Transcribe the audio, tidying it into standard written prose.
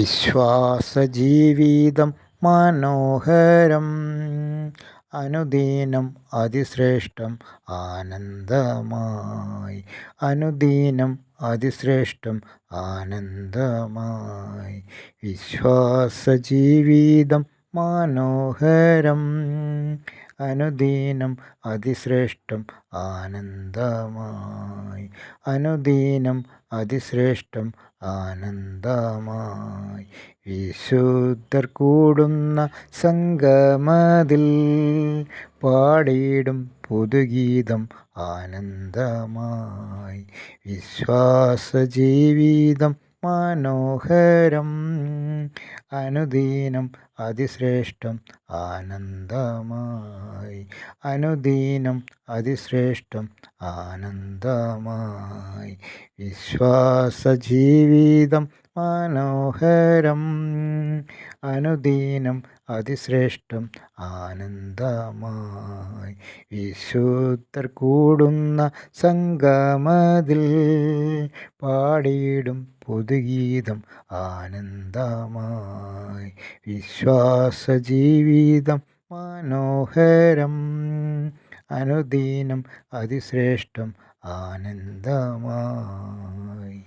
വിശ്വാസജീവിതം മനോഹരം, അനുദിനം അതിശ്രേഷ്ഠം ആനന്ദമായി. അനുദിനം അതിശ്രേഷ്ഠം ആനന്ദമായി. വിശ്വാസജീവിതം മനോഹരം, അനുദിനം അതിശ്രേഷ്ഠം ആനന്ദമായി. അനുദിനം അതിശ്രേഷ്ഠം ആനന്ദമായി. വിശുദ്ധർ കൂടുന്ന സംഗമതിൽ പാടിയിടും പുതുഗീതം ആനന്ദമായി. വിശ്വാസജീവിതം മനോഹരം, അനുദിനം അതിശ്രേഷ്ഠം ആനന്ദമായി. അനുദിനം അതിശ്രേഷ്ഠം ആനന്ദമായി. വിശ്വാസജീവിതം മനോഹരം, അനുദിനം അതിശ്രേഷ്ഠം ആനന്ദമായി. വിശുദ്ധർ കൂടുന്ന സംഗമതിൽ പാടിയിടും പുതുഗീതം ആനന്ദമായി. വിശ്വാസജീവിതം മനോഹരം, അനുദിനം അതിശ്രേഷ്ഠം ആനന്ദമായി.